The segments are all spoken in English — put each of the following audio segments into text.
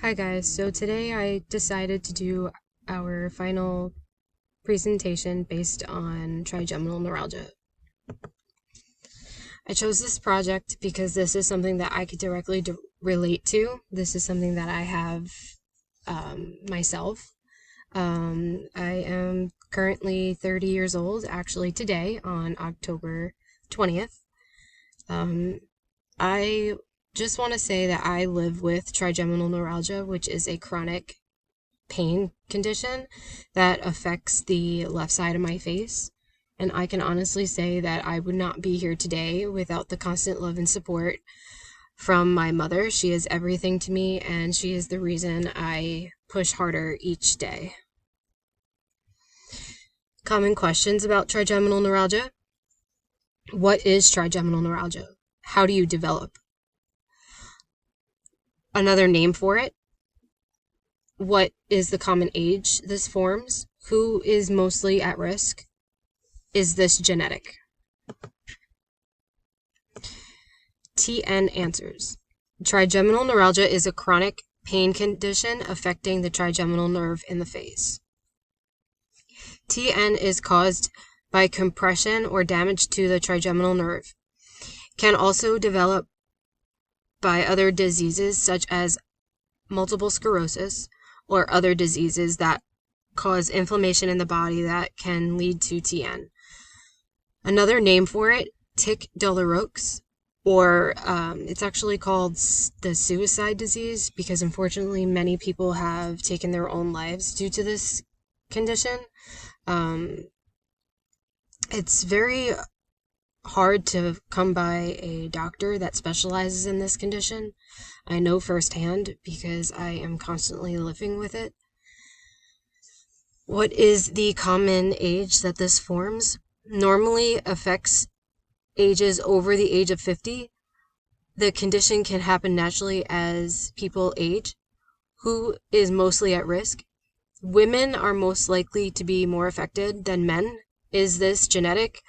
Hi guys, so today I decided to do our final presentation based on trigeminal neuralgia. I chose this project because this is something that I could directly relate to. This is something that I have myself. I am currently 30 years old, actually today on October 20th. I just want to say that I live with trigeminal neuralgia, which is a chronic pain condition that affects the left side of my face. And I can honestly say that I would not be here today without the constant love and support from my mother. She is everything to me, and she is the reason I push harder each day. Common questions about trigeminal neuralgia. What is trigeminal neuralgia? How do you develop? Another name for it. What is the common age this forms? Who is mostly at risk? Is this genetic? TN answers. Trigeminal neuralgia is a chronic pain condition affecting the trigeminal nerve in the face. TN is caused by compression or damage to the trigeminal nerve. Can also develop by other diseases such as multiple sclerosis or other diseases that cause inflammation in the body that can lead to TN. Another name for it, tic douloureux, or it's actually called the suicide disease because unfortunately many people have taken their own lives due to this condition. It's very hard to come by a doctor that specializes in this condition. I know firsthand because I am constantly living with it. What is the common age that this forms? Normally affects ages over the age of 50. The condition can happen naturally as people age. Who is mostly at risk? Women are most likely to be more affected than men. Is this genetic?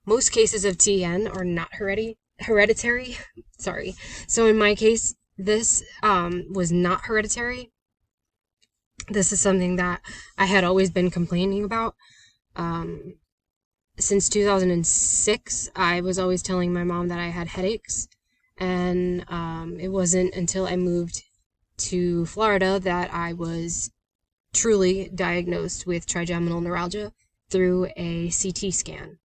Most cases of TN are not hereditary. Sorry. So in my case, this was not hereditary. This is something that I had always been complaining about. Since 2006, I was always telling my mom that I had headaches. And it wasn't until I moved to Florida that I was truly diagnosed with trigeminal neuralgia through a CT scan.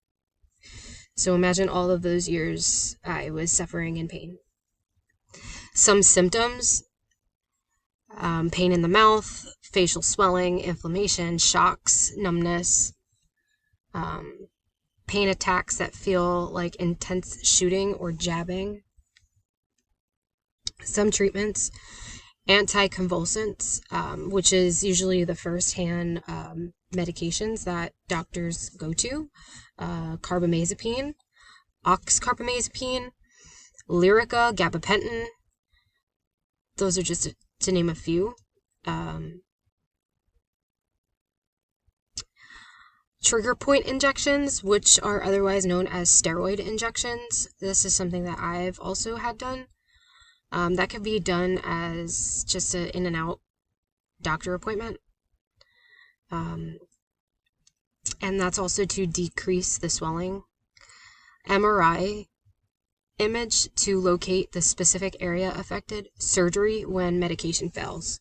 So imagine all of those years I was suffering in pain. Some symptoms, pain in the mouth, facial swelling, inflammation, shocks, numbness, pain attacks that feel like intense shooting or jabbing. Some treatments, anticonvulsants, which is usually the first-hand medications that doctors go to, carbamazepine, oxcarbamazepine, Lyrica, gabapentin. Those are just to name a few. Trigger point injections, which are otherwise known as steroid injections. This is something that I've also had done. That can be done as just an in and out doctor appointment. And that's also to decrease the swelling. MRI image to locate the specific area affected. Surgery when medication fails.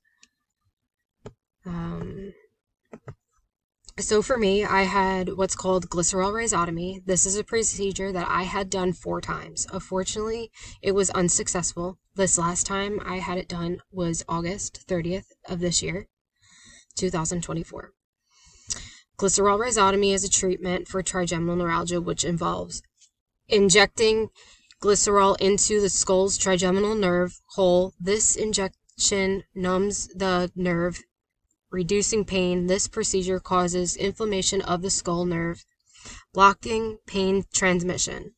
So for me, I had what's called glycerol rhizotomy. This is a procedure that I had done 4 times. Unfortunately, it was unsuccessful. This last time I had it done was August 30th of this year, 2024. Glycerol rhizotomy is a treatment for trigeminal neuralgia, which involves injecting glycerol into the skull's trigeminal nerve hole. This injection numbs the nerve, reducing pain. This procedure causes inflammation of the skull nerve, blocking pain transmission.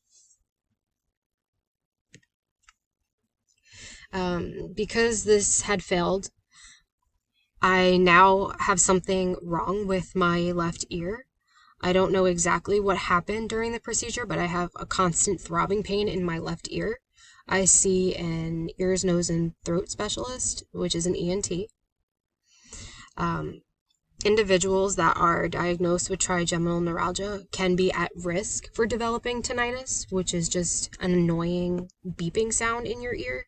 Because this had failed, I now have something wrong with my left ear. I don't know exactly what happened during the procedure, but I have a constant throbbing pain in my left ear. I see an ears, nose, and throat specialist, which is an ENT. Individuals that are diagnosed with trigeminal neuralgia can be at risk for developing tinnitus, which is just an annoying beeping sound in your ear.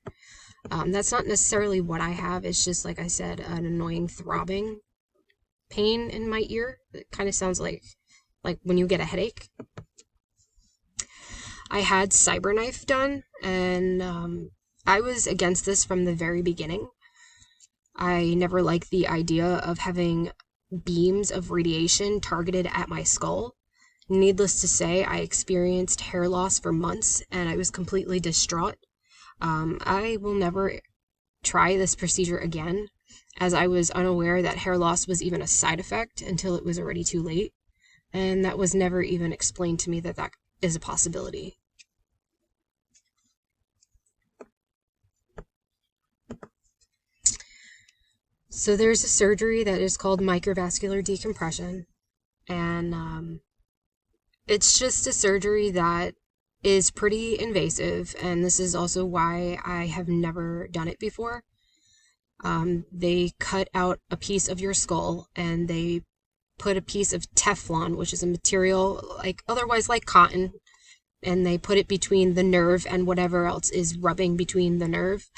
That's not necessarily what I have. It's just, like I said, an annoying throbbing pain in my ear. It kind of sounds like when you get a headache. I had CyberKnife done, and I was against this from the very beginning. I never liked the idea of having beams of radiation targeted at my skull. Needless to say, I experienced hair loss for months, and I was completely distraught. I will never try this procedure again, as I was unaware that hair loss was even a side effect until it was already too late, and that was never even explained to me that that is a possibility. So there's a surgery that is called microvascular decompression, and it's just a surgery that is pretty invasive, and this is also why I have never done it before. They cut out a piece of your skull, and they put a piece of Teflon, which is a material otherwise like cotton, and they put it between the nerve and whatever else is rubbing between the nerve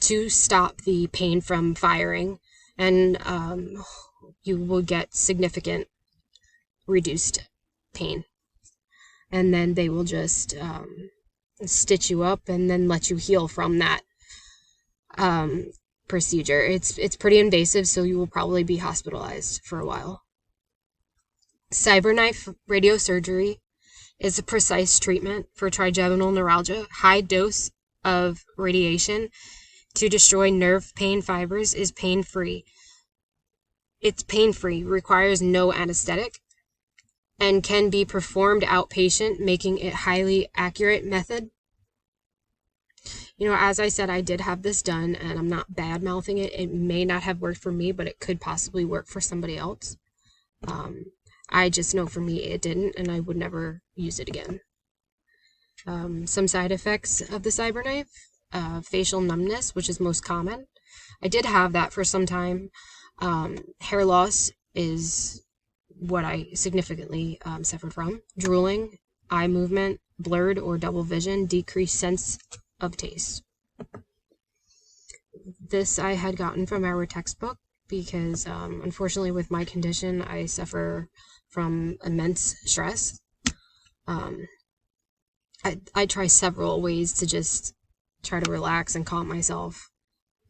to stop the pain from firing, and you will get significant reduced pain. And then they will just stitch you up and then let you heal from that procedure. It's pretty invasive, so you will probably be hospitalized for a while. CyberKnife radiosurgery is a precise treatment for trigeminal neuralgia. High dose of radiation to destroy nerve pain fibers is pain-free. It's pain-free, requires no anesthetic, and can be performed outpatient, making it highly accurate method. As I said, I did have this done, and I'm not bad-mouthing it. It may not have worked for me, but it could possibly work for somebody else. I just know for me it didn't, and I would never use it again. Some side effects of the CyberKnife: facial numbness, which is most common. I did have that for some time. Hair loss is what I significantly suffered from. Drooling, eye movement, blurred or double vision, decreased sense of taste. This I had gotten from our textbook because, unfortunately, with my condition, I suffer from immense stress. I try several ways to just try to relax and calm myself.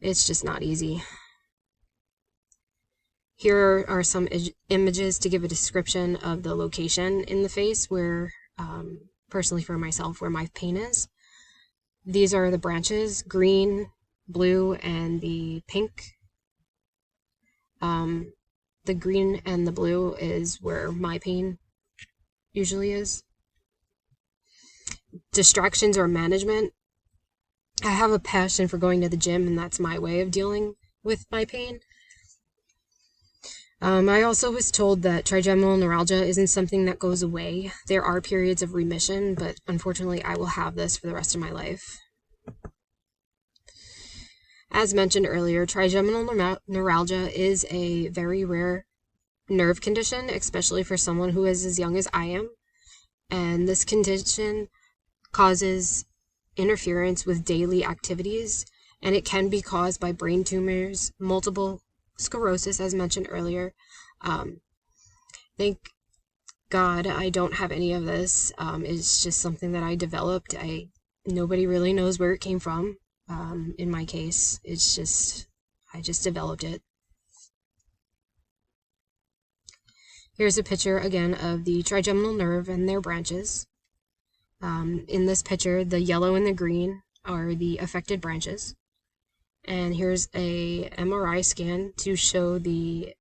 It's just not easy. Here are some images to give a description of the location in the face where, personally for myself, where my pain is. These are the branches: green, blue, and the pink. The green and the blue is where my pain usually is. Distractions or management. I have a passion for going to the gym, and that's my way of dealing with my pain. I also was told that trigeminal neuralgia isn't something that goes away. There are periods of remission, but unfortunately I will have this for the rest of my life. As mentioned earlier, trigeminal neuralgia is a very rare nerve condition, especially for someone who is as young as I am. And this condition causes interference with daily activities, and it can be caused by brain tumors, multiple sclerosis, as mentioned earlier. Thank God I don't have any of this. It's just something that I developed. Nobody really knows where it came from. In my case, I just developed it. Here's a picture again of the trigeminal nerve and their branches. In this picture, the yellow and the green are the affected branches. And here's a MRI scan to show the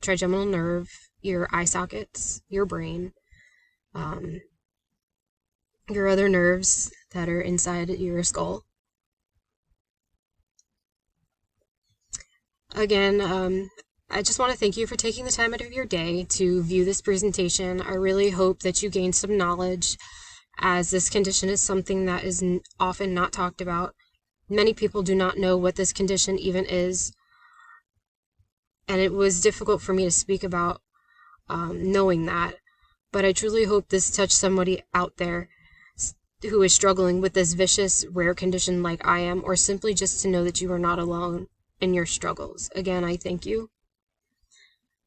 trigeminal nerve, your eye sockets, your brain, your other nerves that are inside your skull. Again, I just want to thank you for taking the time out of your day to view this presentation. I really hope that you gain some knowledge, as this condition is something that is often not talked about. Many people do not know what this condition even is, and it was difficult for me to speak about knowing that. But I truly hope this touched somebody out there who is struggling with this vicious, rare condition like I am, or simply just to know that you are not alone in your struggles. Again, I thank you.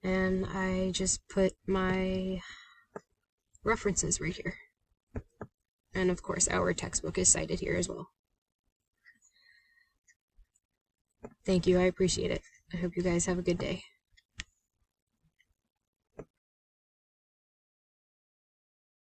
And I just put my references right here. And of course, our textbook is cited here as well. Thank you. I appreciate it. I hope you guys have a good day.